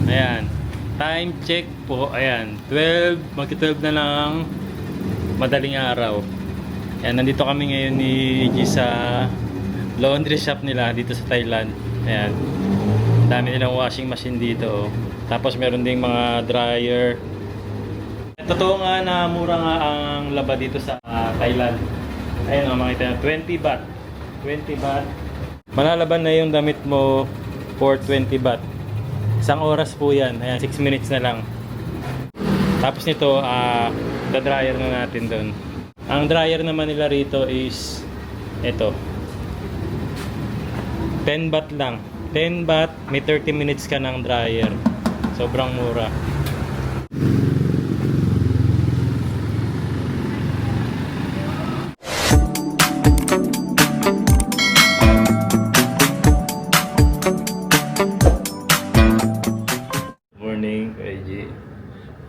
Ayan. Time check po. Ayan. 12. Magki-12 na lang. Madaling araw. Ayan. Nandito kami ngayon ni G sa laundry shop nila dito sa Thailand. Ayan. Dami nilang washing machine dito. Tapos meron ding mga dryer. Totoo nga na mura nga ang laba dito sa Thailand. Ayun o, makita nyo, 20 baht. 20 baht. Malalaban na yung damit mo for 20 baht. Isang oras po yan. Ayan, 6 minutes na lang. Tapos nito, da-dryer na natin doon. Ang dryer naman nila rito is ito. 10 baht lang. 10 baht, may 30 minutes ka ng dryer. Sobrang mura.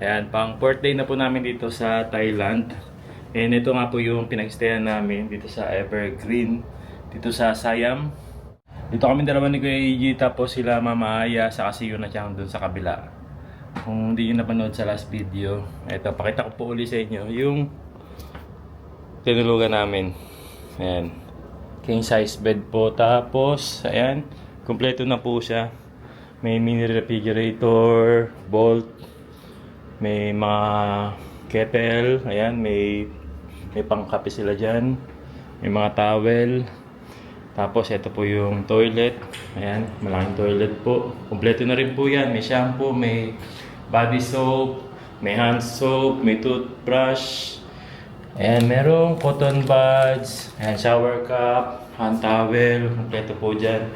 Ayan, pang fourth day na po namin dito sa Thailand. And ito nga po yung pinag-stayan namin dito sa Evergreen, dito sa Siam. Dito kami dalawa ni Kuya EG, tapos sila Mama Aya, saka si Yuna Chang dun sa kabila. Kung hindi nyo napanood sa last video, ito, pakita ko po ulit sa inyo yung tinulugan namin. Ayan, king size bed po. Tapos, ayan, kompleto na po siya. May mini refrigerator, bolt, may mga kettle, ayan, may pangkape sila dyan, may mga towel. Tapos ito po yung toilet, ayan, malaking toilet po. Kompleto na rin po yan, may shampoo, may body soap, may hand soap, may toothbrush, ayan, merong cotton buds, ayan, shower cup, hand towel, kompleto po dyan.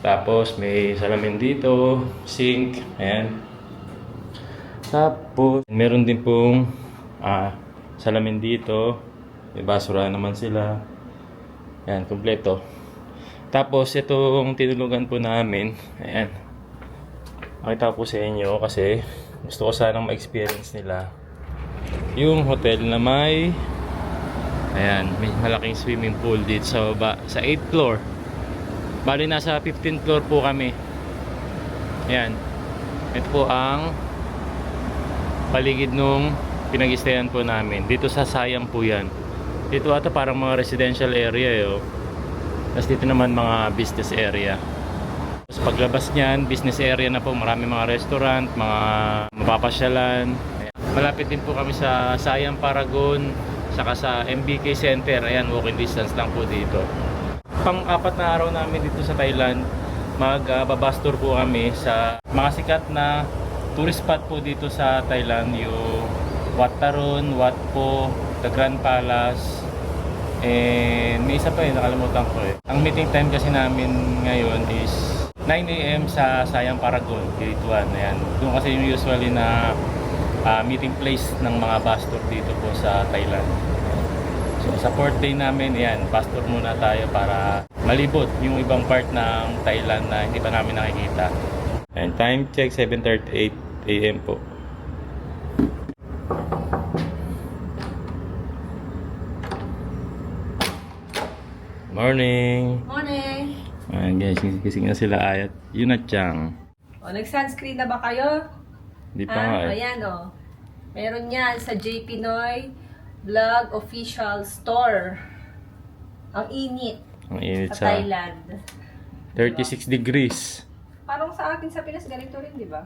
Tapos may salamin dito, sink, ayan. Tapos, meron din pong salamin dito. May basura naman sila. Ayan, kompleto. Tapos, itong tinulugan po namin. Ayan. Makita ko po sa inyo kasi gusto ko sanang ma-experience nila yung hotel na may may malaking swimming pool dito sa baba. Sa 8th floor. Bali, nasa 15th floor po kami. Ayan. Ito po ang paligid nung pinag-stayan po namin. Dito sa Siam po yan. Dito ata parang mga residential area yo. Tapos dito naman mga business area. Tapos paglabas niyan, business area na po. Marami mga restaurant, mga mapapasyalan. Malapit din po kami sa Siam Paragon, saka sa MBK Center. Ayan, walking distance lang po dito. Pang-apat na araw namin dito sa Thailand, mag-babus tour po kami sa mga sikat na tourist spot po dito sa Thailand, yung Wat Taron, Wat Po, The Grand Palace, and may isa pa nakalimutan ko eh. Ang meeting time kasi namin ngayon is 9 AM sa Siam Paragon, Gate 1. Ayan. Doon kasi yung usually na meeting place ng mga bus tour dito po sa Thailand. So sa fourth day namin, ayan, bus tour muna tayo para malibot yung ibang part ng Thailand na hindi pa namin nakikita. And time check 7:38 AM po. Morning. Morning. Ayan guys, gising na sila Ayat. Yuna Chang. O, nag-sunscreen na ba kayo? Hindi pa nga eh. Ayan o. Meron yan sa J. Pinoy Vlog Official Store. Ang init. Ang init sa sa Thailand. 36 degrees. Parang sa akin sa Pinas, ganito rin, di ba?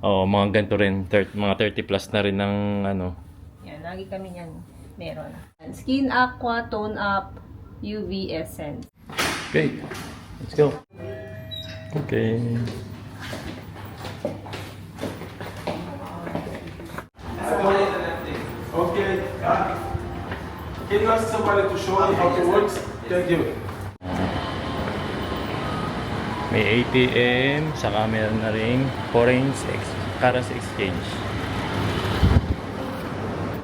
Oo, mga ganito rin. Mga 30 plus na rin ng ano. Yan, lagi kami yan. Meron. Skin Aqua Tone Up UV Essence. Okay, let's go. Okay. Okay. Can you ask somebody to show me how it works? Thank you. May ATM, saka meron na ring foreign currency exchange.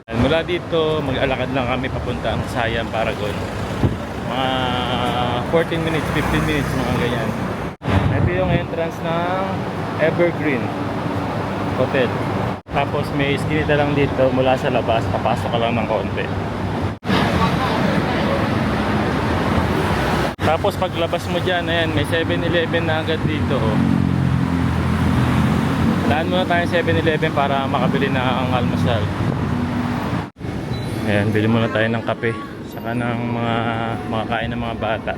Mula dito, mag-alakad lang kami papunta ang Siam Paragon. Mga 14 minutes, 15 minutes, mga ganyan. Ito yung entrance ng Evergreen Hotel. Tapos may iskinita lang dito mula sa labas, papasok ka lang ng konti. Tapos paglabas mo dyan, ayan, may 7-Eleven na agad dito. Oh. Daan muna tayo sa 7-Eleven para makabili ng almusal. Ayan, bili muna tayo ng kape. Saka ng mga makakain ng mga bata.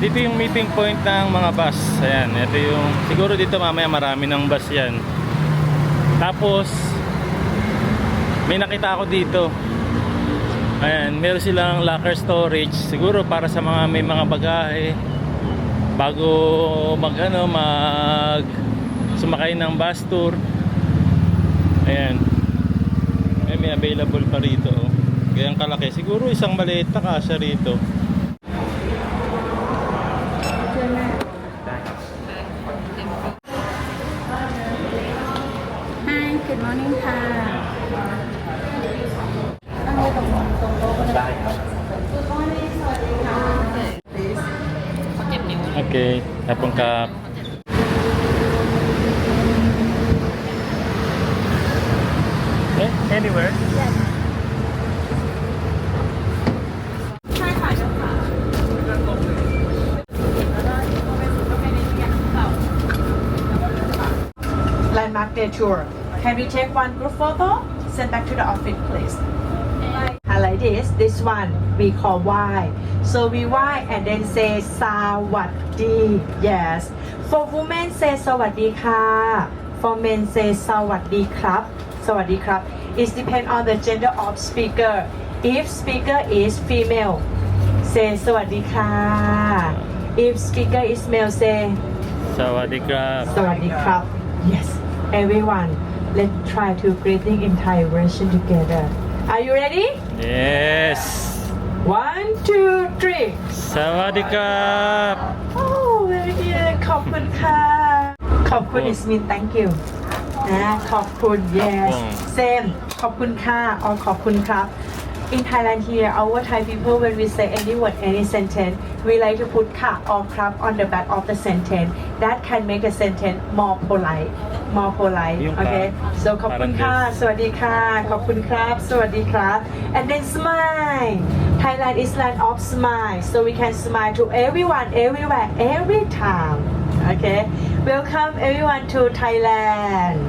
Dito yung meeting point ng mga bus. Ayan, ito yung, siguro dito mamaya marami ng bus yan. Tapos may nakita ako dito. Ayan, meron silang locker storage. Siguro para sa mga may mga bagahe bago mag sumakay ng bus tour. Ayan, may available pa rito. Gayang kalaki. Siguro isang maleta kasya rito. Hi, good morning ค่ะ Okay, tapong kap. Anywhere? Landmark day tour. Can we take one group photo? Send back to the office, please. Like this one we call Y. So we Y and then say Sawadi. Yes. For women say Sawadi ka. For men say Sawadi krab. Sawadi krab. It depends on the gender of speaker. If speaker is female, say Sawadi ka. If speaker is male, say Sawadee krap. Sawadi krab. Yes. Everyone, let's try to greeting in Thai version together. Are you ready? Yes. 1, 2, 3. Sawadee krap. Oh, very good. ขอบคุณค่ะ ขอบคุณ is mean thank you นะขอบคุณ yes same ขอบคุณค่ะ or ขอบคุณครับ In Thailand here, our Thai people, when we say any word, any sentence, we like to put ka or krap on the back of the sentence. That can make the sentence more polite. More polite. Yung Okay. So ขอบคุณค่ะ parang สวัสดีค่ะ ขอบคุณครับ สวัสดีครับ And then smile. Thailand is land of smile. So we can smile to everyone, everywhere, every time. Okay. Welcome everyone to Thailand.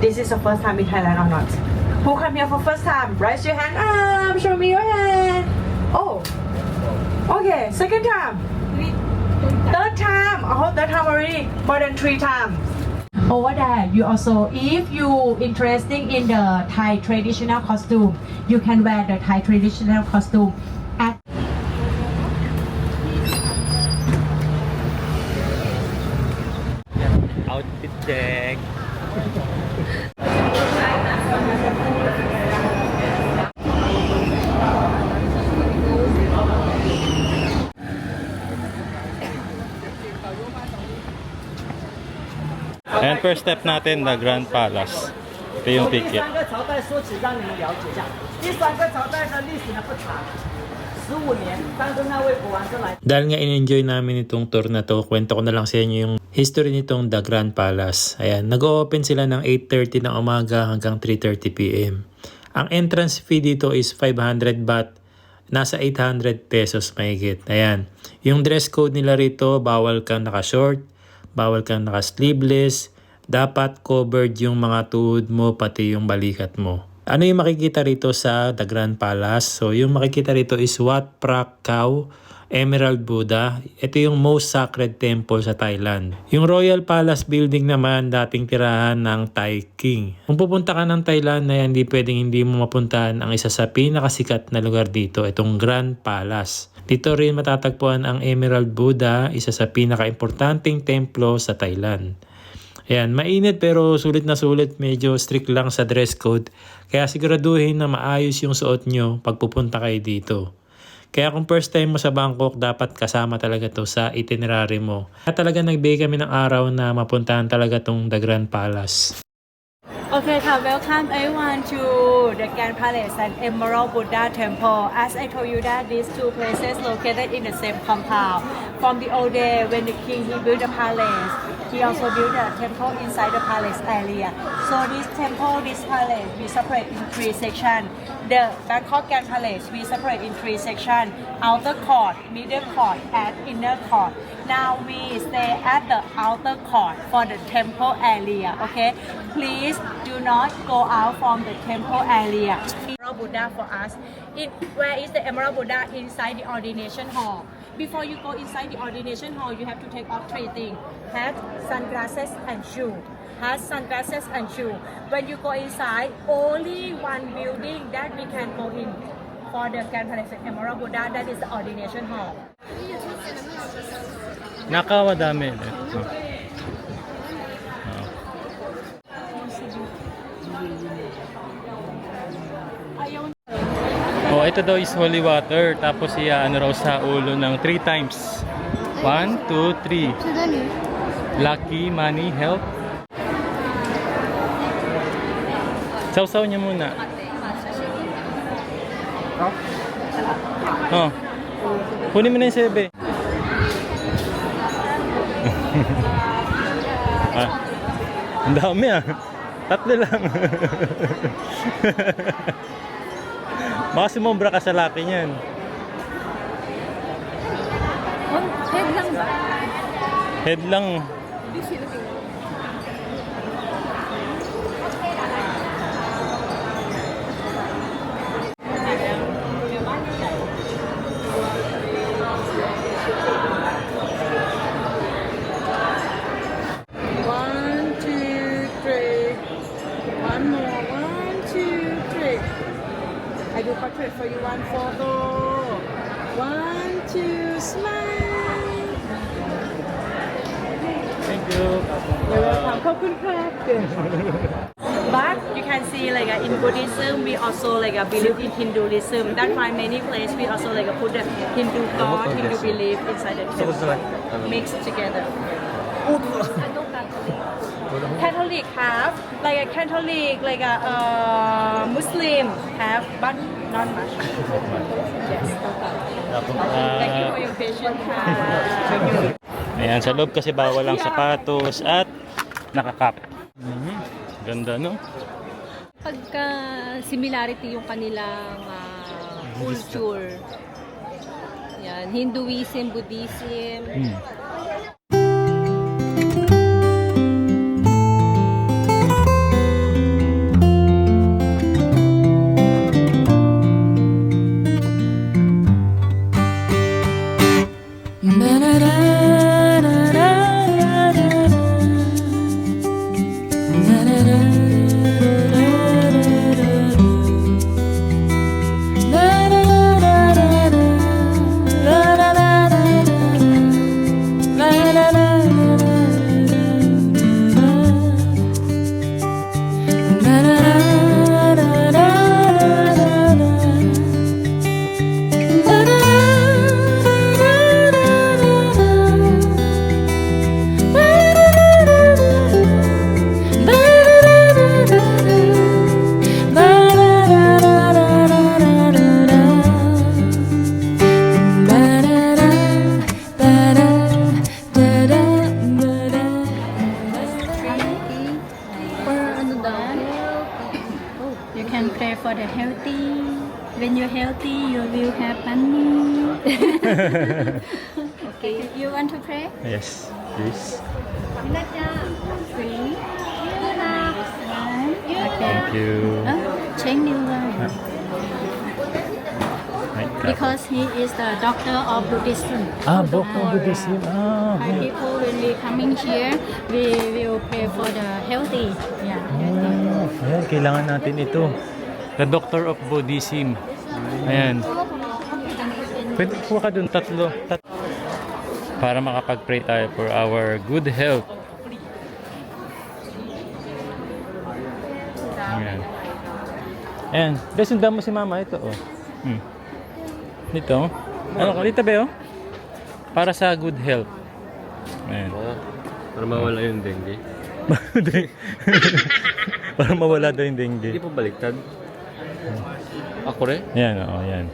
This is the first time in Thailand or not? Who come here for first time? Raise your hand up. Show me your hand. Oh. Okay. Second time. Third time. Oh, third time already. More than 3 times. Over there, you also, if you interested in the Thai traditional costume, you can wear the Thai traditional costume at Outfit check. And first step natin, the Grand Palace. Ito yung 第 ticket. 三个朝代说起，让你们了解一下。第三个朝代的历史呢不长，15年，当时那位国王是来 Dahil nga in-enjoy namin itong tour na to, kwento ko na lang sa inyo yung history nitong The Grand Palace. Ayan, nag-open sila ng 8:30 ng umaga hanggang 3:30 p.m. Ang entrance fee dito is 500 baht, nasa 800 pesos mahigit. Ayan, yung dress code nila rito, bawal kang naka-short, bawal kang naka-sleeveless, dapat covered yung mga tuhod mo pati yung balikat mo. Ano yung makikita rito sa The Grand Palace? So yung makikita rito is Wat Phra Kaew Emerald Buddha. Ito yung most sacred temple sa Thailand. Yung Royal Palace Building naman, dating tirahan ng Thai King. Kung pupunta ka ng Thailand, na hindi pwedeng hindi mo mapuntahan ang isa sa pinakasikat na lugar dito, itong Grand Palace. Dito rin matatagpuan ang Emerald Buddha, isa sa pinaka-importanting templo sa Thailand. Ayan, mainit pero sulit na sulit, medyo strict lang sa dress code. Kaya siguraduhin na maayos yung suot nyo pag pupunta kayo dito. Kaya kung first time mo sa Bangkok, dapat kasama talaga to sa itinerary mo. At talaga nagbigay kami ng araw na mapuntahan talaga tong The Grand Palace. Okay, welcome everyone to the Grand Palace and Emerald Buddha Temple. As I told you that these two places located in the same compound. From the old day when the king he built the palace, he also built a temple inside the palace area. So this temple, this palace, we separate in three sections. The Bangkok Grand Palace, we separate in three sections: outer court, middle court, and inner court. Now we stay at the outer court for the temple area. Okay, please do not go out from the temple area. Emerald Buddha for us. Where is the Emerald Buddha? Inside the ordination hall. Before you go inside the ordination hall, you have to take off three things: hat, sunglasses, and shoe. Hat, sunglasses, and shoe. When you go inside, only one building that we can go in for the Grand Palace of Emerald Buddha. That is the ordination hall. Nakawa dami. Oh, ito daw is holy water. Tapos ano raw sa ulo ng 3 times. 1, 2, 3. Lucky, money, health. Sausaw niya muna. Oh. Kunin mo na yung sebe. Ang dami ah. 3 lang. Baka sumobra ka sa laki niyan. Head lang ba? Head lang. I do portrait for you. 1 photo. 1, 2, smile. Thank you. You're welcome. ขอบคุณค่ะ But you can see like in Buddhism we also like believe in Hinduism. That's why many places we also like put the Hindu God, Hindu belief inside the temple, mixed together. Catholic have like a Catholic, like a Muslim have, but not much. Yes. Thank you for your patience. Ayan, sa loob kasi bawal ang sapatos at nakakap. Ganda, no? Pagka similarity yung kanilang culture. Yan, Hinduism, Buddhism. You can pray for the healthy. When you're healthy, you will have money. Okay, you want to pray? Yes, please. Three. Okay. Thank you. Cheng Liu Wang. Because he is the doctor of Buddhism. Doctor of Buddhism. Thai people, when we coming here, we will pray for the healthy. Yeah. Ayan, kailangan natin ito. The Doctor of Buddhism. Ayan. Pwede po ka dun, tatlo. Para makapag-pray tayo for our good health. Ayan. Ayan. Sundan mo si mama. Ito, oh. Dito. Ano, kalita ba yun? Para sa good health. Ayan. Para mawala yung dengue. Para mawala daw yung dengue. Hindi po baliktad. Ako rin? Yan, oo, yan.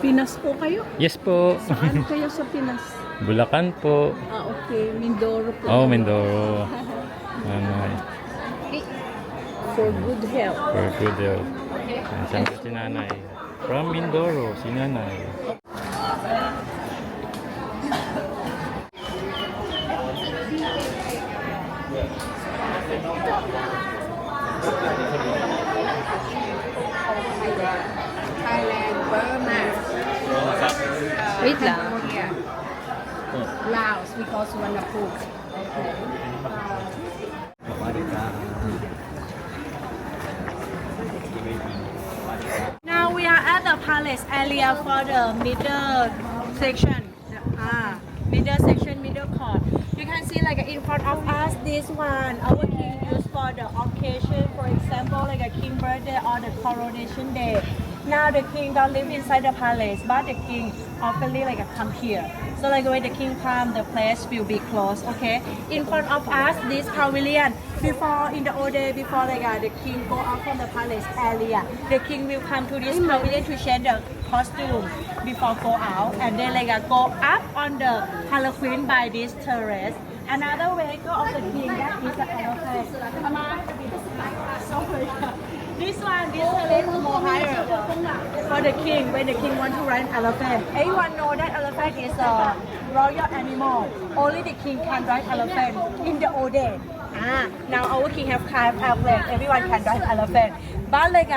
Pinas po kayo? Yes po. Saan kayo sa Pinas? Bulacan po. Ah, okay. Mindoro po. Oh, Mindoro. Ano, For good health. for good health. Ayan, saan po si nanay? From Mindoro, si nanay. Thailand, Burma, Wait lang. Cambodia, Laos, we call Suvarnabhumi. Now we are at the palace area for the middle section. Middle section, middle court. You can see like in front of us, this one, our king used for the occasion, for example, like a king birthday or the coronation day. Now the king don't live inside the palace, but the king often like come here. So like when the king come, the place will be closed. Okay. In front of us, this pavilion. Before in the old day, before like the king go out from the palace area, the king will come to this pavilion to change the costume before go out, and then like go up on the palanquin by this terrace. Another vehicle of the king that is the elephant. This one, this terrace is more higher for the king when the king want to ride elephant. Everyone know that elephant is a royal animal. Only the king can ride elephant in the old day. Now our king have kind of airplane. Everyone can drive elephant. But like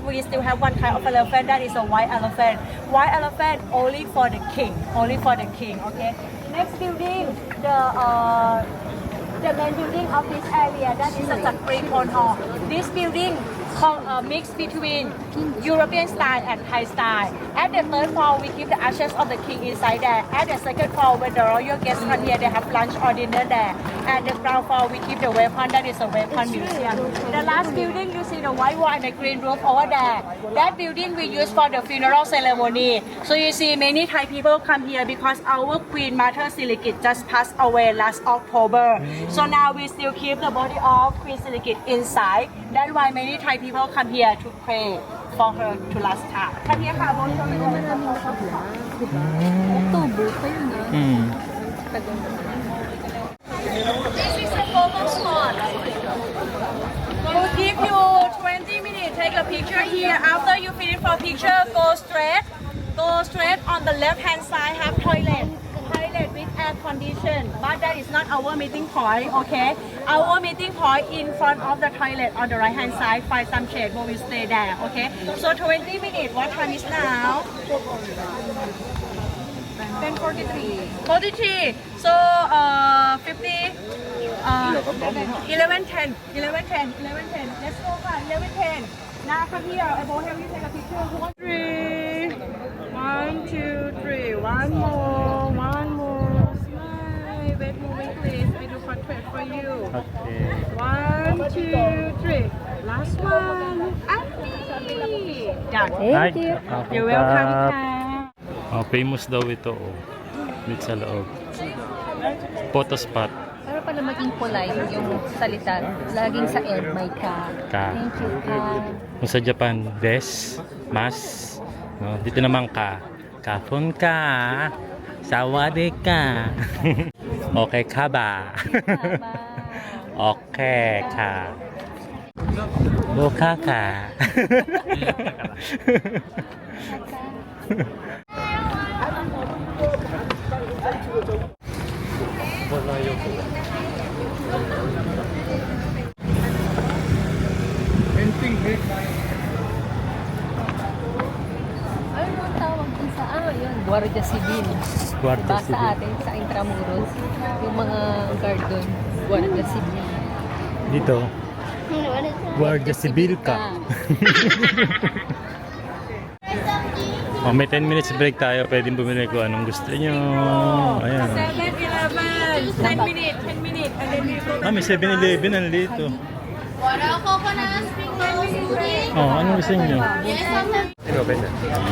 we still have one kind of elephant that is a white elephant. White elephant only for the king. Only for the king. Okay. Next building, the main building of this area that is a Sakriphon Hall. This building mixed between European style and Thai style. At the third floor, we keep the ashes of the king inside there. At the second floor, when the royal guests come here, they have lunch or dinner there. At the ground floor, we keep the weapon, that is a weapon museum. The last building, you see the white wall and the green roof over there. That building we use for the funeral ceremony. So you see many Thai people come here because our Queen Mother Sirikit just passed away last October. So now we still keep the body of Queen Sirikit inside. That's why many Thai people come here to pray for her to last time. Come here,ค่ะ October pa yun ah. This is a photo spot. We'll give you 20 minutes. Take a picture here. After you finish for picture, go straight. Go straight on the left hand side. Have toilet. Toilet with air condition. But that is not our meeting point. Okay. Our meeting point in front of the toilet on the right hand side. Find some shade. We will stay there. Okay. So 20 minutes. What time is now? 10:43. 43. So 50. 11:10. 11:10. 11:10. Let's go. 11:10. Now come here. I will help you take a picture. 3. 1, 2, 3. One more. One more. Smile. Wait, moving, please. I do portrait for you. Okay. 1, 2, 3. Last one. Look at me. Done. Hi. You're welcome. Oh, famous daw ito. Oh. Dito sa loob. Photo spot. Pero para maging polite yung salita, laging sa end may ka. Ka. Thank you, ka. Kung sa Japan, des, mas. No, dito naman ka. Kapon ka. Sawade ka. Okay ka ba? Okay ka. Buka ka. Ano ang tawag din sa yun? Guardia Civil. Guardia Diba Civil. sa atin, sa Intramuros, yung mga guard doon, Guardia Civil. Dito. Guardia Civil ka. Oh, may 10 minutes break tayo. Pwedeng bumili ko anong gusto nyo. Ayan. 7-Eleven. 10 minutes. 10 minutes. And then we go. May 7-Eleven. Ano dito? Water, coconut, spring rolls, pudding. Oh, anong gusto nyo? Yes,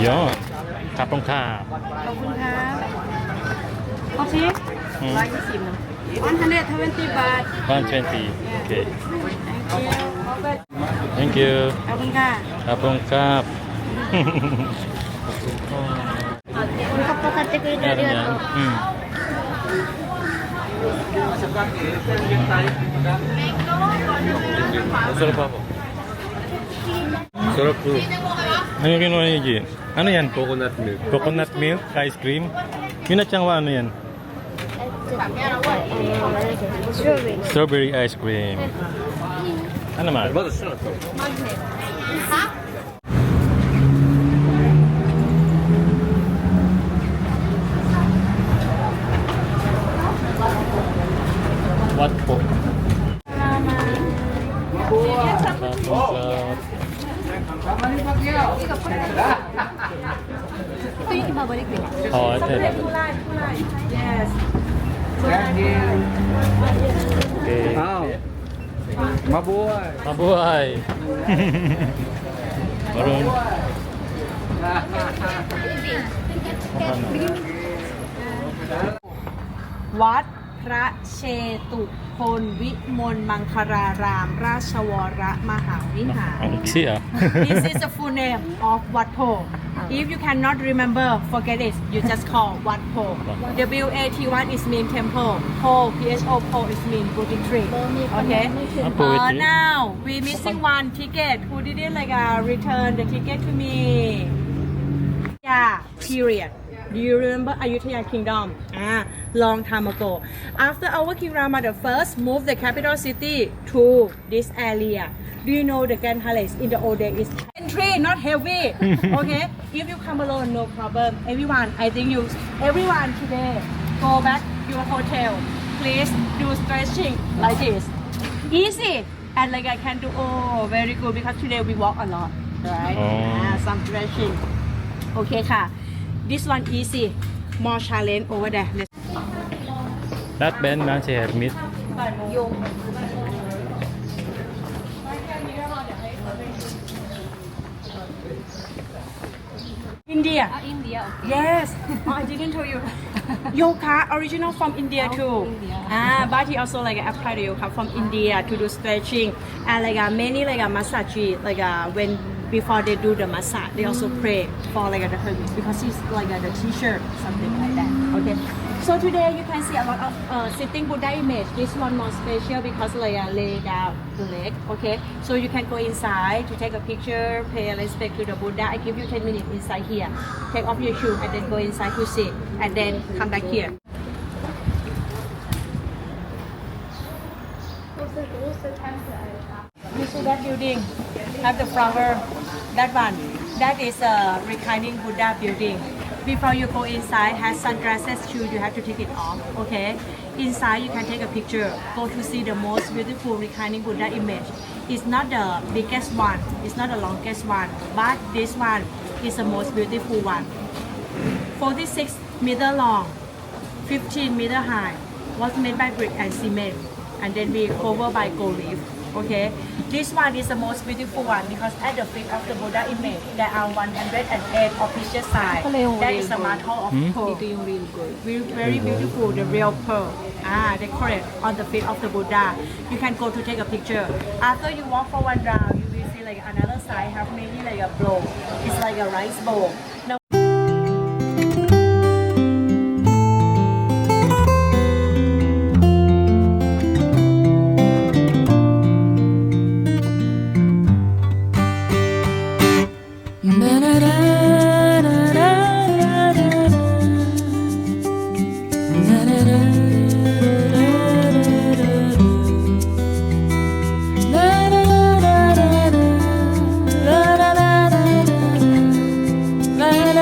Yan. kapong ka. ขอบคุณครับโอเค Hmm. 120นะ120 บาท 120. Okay. thank Thank you you. ขอบคุณค่ะ Kapong kap. カップ買ってくれてありがとう。 Hmm. Masarap ako. Sarap po. Ano yung kinuha niyo, G? Ano yan? Coconut milk. Coconut milk, ice cream. Yun at siyang ano yan? Strawberry. Strawberry ice cream. Ano naman? 맞아, 시원하다. What po? Ito yung ibabalik din. Oh, ito. Yes. Okay. Mabuhay. Mabuhay. Maroon. What พระเชตุพนวิมลมังคาราราม ราชวรมหาวิหาร Ang iksi ah. This is the full name of Wat Po. If you cannot remember, forget it. You just call Wat Po. W-A-T-1 is mean temple. Po, P-H-O, Po is mean Buddhist tree. Okay. Poetry. Now we missing one ticket. Who didn't return the ticket to me? Yeah. Period. Do you remember Ayutthaya Kingdom? Long time ago. After our King Rama the first moved the capital city to this area. Do you know the Grand Palace in the old days is entry, not heavy. Okay? If you come alone, no problem. Everyone today, go back to your hotel. Please do stretching like this. Easy. And I can do, very good because today we walk a lot. Right? Some stretching. Okay, ka. This one easy. More challenge over there. Not bad man si Hermit. India. India. Yes. I didn't tell you. Yoga original from India too. But he also apply the yoga from India to do stretching and many massage when before they do the massage they also pray for the hermit because he's the teacher something like that. Okay. So today you can see a lot of sitting Buddha image. This one more special because lay down the leg. Okay. So you can go inside to take a picture, pay respect to the Buddha. I give you 10 minutes inside here. Take off your shoe and then go inside to sit and then come back here. You see that building? Have the flower. That one. That is a reclining Buddha building. Before you go inside, has sunglasses shoe. You have to take it off. Okay. Inside, you can take a picture. Go to see the most beautiful reclining Buddha image. It's not the biggest one. It's not the longest one. But this one is the most beautiful one. 46 meter long, 15 meter high. Was made by brick and cement, and then we cover by gold leaf. Okay, this one is the most beautiful one because at the feet of the Buddha image there are 108 official signs. That is the marble of pearl. Very beautiful, the real pearl. Decorate on the feet of the Buddha. You can go to take a picture. After you walk for one round, you will see another side have maybe a bowl. It's like a rice bowl. Now, la la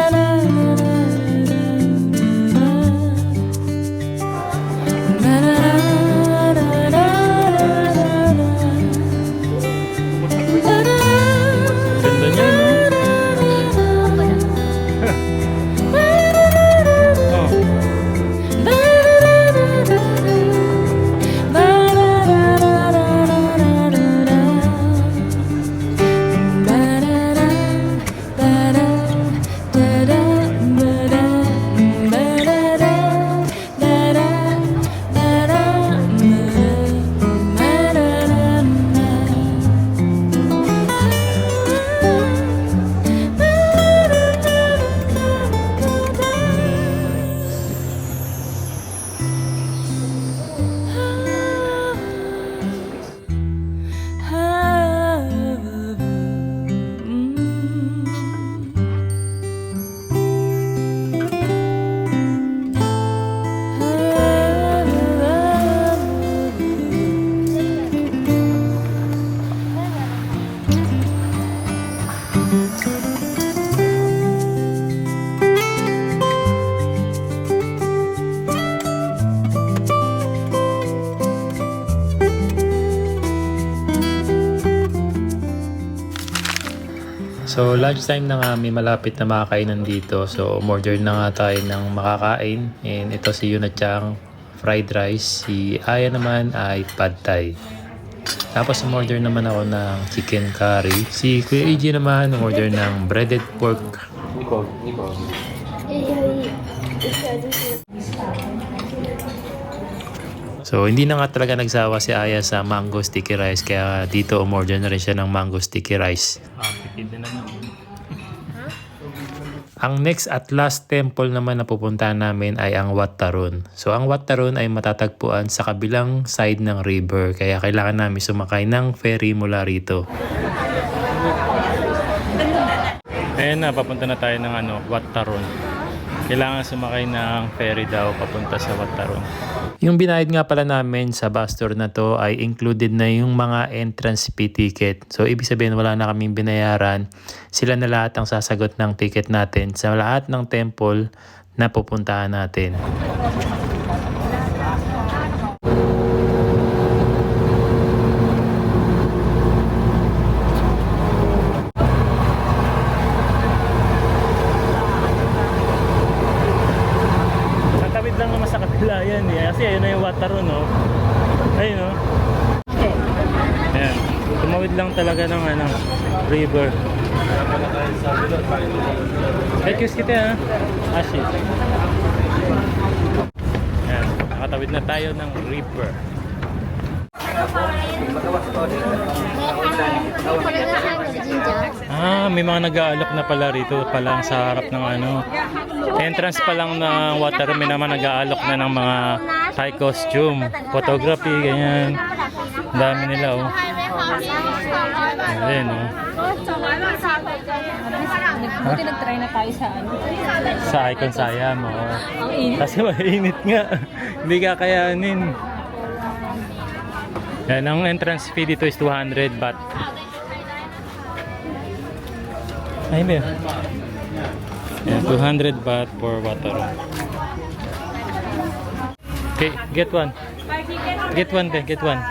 So lunchtime na nga, may malapit na makakainan dito. So umorder na nga tayo ng makakain. And ito si Yuna Chang, fried rice. Si Aya naman ay pad thai. Tapos umorder naman ako ng chicken curry. Si Kuya AJ naman umorder ng breaded pork. So hindi na nga talaga nagsawa si Aya sa mango sticky rice, kaya dito umorder na rin siya ng mango sticky rice. Ang next at last temple naman na pupuntahan namin ay ang Wat Tarun. So ang Wat Tarun ay matatagpuan sa kabilang side ng river, kaya kailangan namin sumakay ng ferry mula rito. Ayan na, papunta na tayo ng Wat Tarun. Kailangan sumakay ng ferry daw papunta sa Wat Tarun. Yung binayad nga pala namin sa bus tour na to ay included na yung mga entrance fee ticket. So ibig sabihin wala na kaming binayaran. Sila na lahat ang sasagot ng ticket natin sa lahat ng temple na pupuntahan natin. Lang naman sa kapila yan eh. Kasi ayun na yung Wat Tarun, no? Ayun, no? Ayan. Tumawid lang talaga ng river. Excuse kita, ha? Ashi. Ayan. Nakatawid na tayo ng river. May mga nag-aalok na pala rito pala sa harap ng entrance pa lang ng Wat Tarun. May naman nag-aalok na ng mga Thai costume, photography, ganyan. Dami nila, oh. Ayan, oh. Buti nag-try na tayo Sa Icon Siam, oh. Ang init. Kasi mainit nga. Hindi kakayanin. Yan, ang entrance fee dito is 200 baht. Ay, ba? Yan, 200 baht for Wat Tarun. Okay, get one. Get one, then, get one.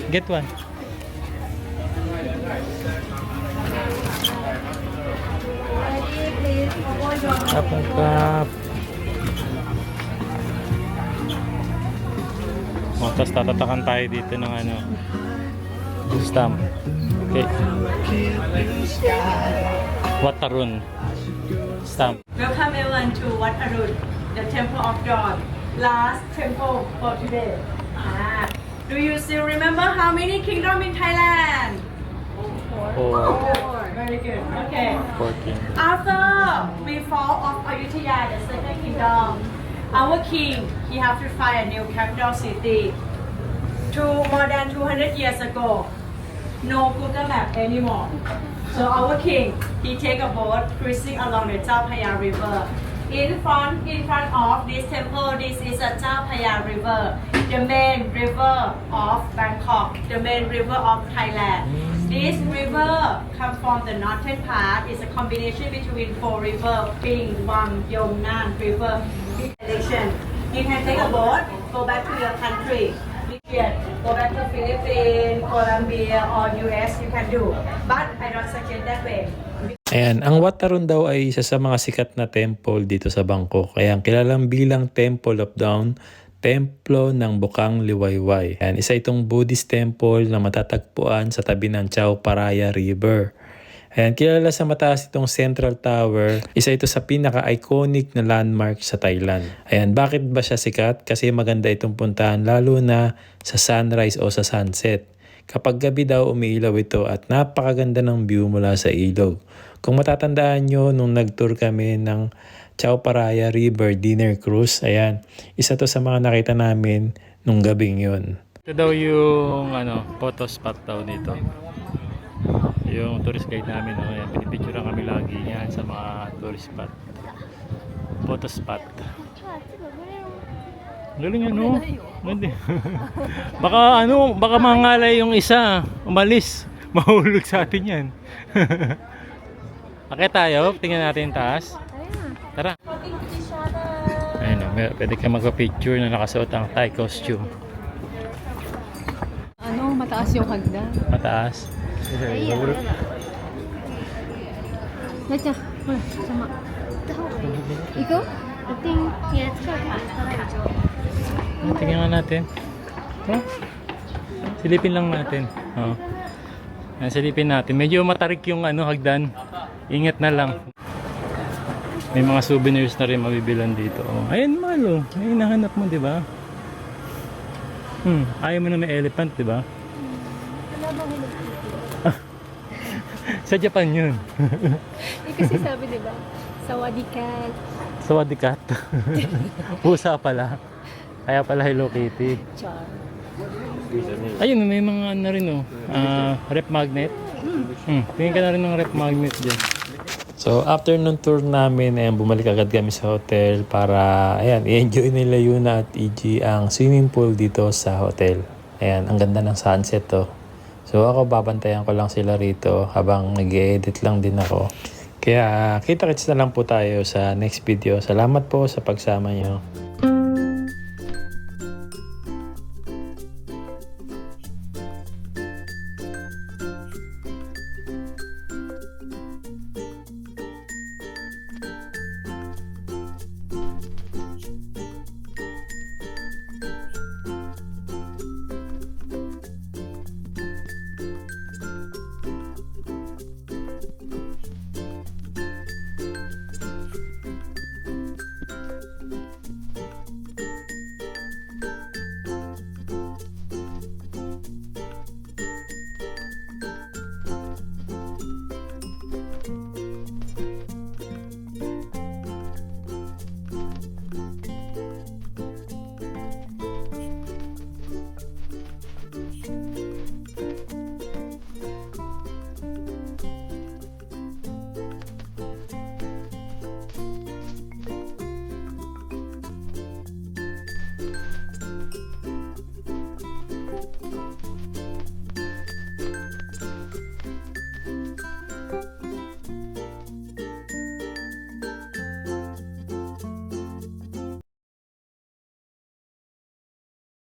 Get one. Kapag tapos tatatakan tayo dito ng stamp. Okay. Wat Tarun stamp. Welcome everyone to Wat Tarun, the Temple of Dawn. Last temple for today. Do you still remember how many kingdoms in Thailand? Four. Very good. Okay. 14. After we fall of Ayutthaya, the second kingdom, our king, he have to find a new capital city. More than 200 years ago, no Google map anymore. So our king, he take a boat cruising along the Chao Phraya River. In front of this temple, this is a Chao Phraya River, the main river of Bangkok, the main river of Thailand. This river comes from the northern part. It's a combination between four rivers, Ping, Wang, Yong, Nan River. You can take a boat, go back to your country. Go back to Philippines, Colombia, or US, you can do. But I don't suggest that way. Ayan, ang Wat Tarun daw ay isa sa mga sikat na temple dito sa Bangkok. Kaya ang kilalang bilang Temple of Dawn, Templo ng Bukang Liwayway. Ayan, isa itong Buddhist temple na matatagpuan sa tabi ng Chao Phraya River. Ayan, kilala sa mataas itong Central Tower. Isa ito sa pinaka-iconic na landmark sa Thailand. Ayan, bakit ba siya sikat? Kasi maganda itong puntahan lalo na sa sunrise o sa sunset. Kapag gabi daw umiilaw ito at napakaganda ng view mula sa ilog. Kung matatandaan nyo nung nag-tour kami ng Chao Phraya River Dinner Cruise, ayan, isa to sa mga nakita namin nung gabing yun. Ito daw yung photo spot daw dito. Yung tourist guide namin, ayan, pinipicturean kami lagi yan sa mga tourist spot. Photo spot. Galing baka mangalay yung isa, umalis, mahulog sa atin yan. Okay tayo, tingnan natin yung taas. Tara. Ayun, pwede ka magpa-picture na nakasuot ang Thai costume. Mataas yung hagdan. Mataas. 来ちゃん、ほら、邪魔。行こう I think, yeah, let's go. Tingnan nga natin. Oh. Silipin lang natin. Oh. Silipin natin. Medyo matarik yung hagdan. Ingat na lang. May mga souvenirs na rin mabibilan dito. Oh. Ayan, malo. May hinahanap mo, di ba? Ayaw mo na may elephant, di ba? Sa Japan yun. Kasi sabi, di ba? Sawadee-kat. Sawadee-kat. Pusa pala. Kaya pala Hello Kitty. Char. Ayun, may mga rin rep magnet. Tingin ka na rin ng rep magnet dyan. So, after nung tour namin, ayan, bumalik agad kami sa hotel para, ayan, i-enjoy nila Yuna at EG ang swimming pool dito sa hotel. Ayan, ang ganda ng sunset to. So, ako babantayan ko lang sila rito habang nag-edit lang din ako. Kaya, kita-kits na lang po tayo sa next video. Salamat po sa pagsama nyo.